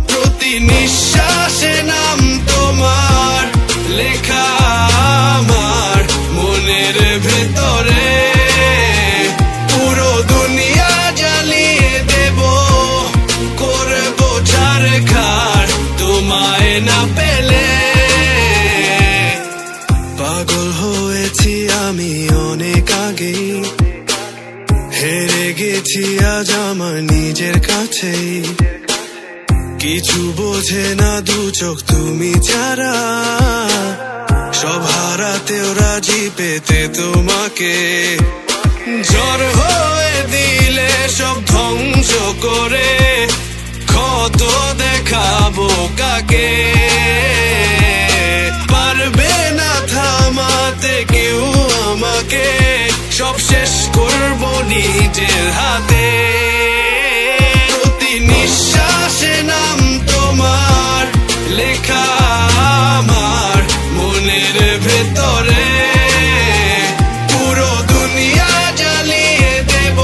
প্রতি নিঃশ্বাসে নাম তোমার লেখা আমার মনের ভেতরে, পুরো দুনিয়া জ্বালিয়ে দেব, করবো ছারখার তোমায় না পেলে। পাগল হয়েছি আমি অনেক আগেই, হেরে গেছি আজ আমার নিজের কাছেই। কিছু বোঝে না দু চোখ তুমি ছাড়া, সব হারাতেও রাজি পেতে তোমাকে। ঝড় হয়ে দিলে সব ধ্বংস করে, ক্ষত দেখাবো কাকে? পারবে না থামাতে কেউ আমাকে, সব শেষ করবো নিজের হাতে। প্রতি নিঃশ্বাসে নাম তোমার লেখা আমার মনের ভেতরে, পুরো দুনিয়া জ্বালিয়ে দেব,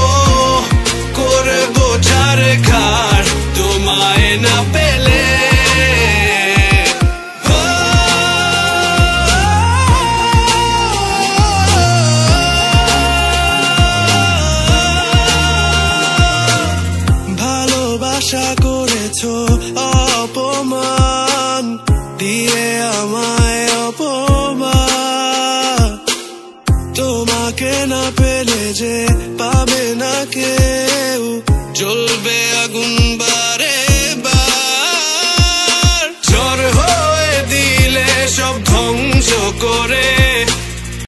করবো ছারখার তোমায় না পেলে। ভালোবাসা করেছো অপমান দিয়ে আমায়, অপমান তোমাকে না পেলে যে পাবে না কেউ।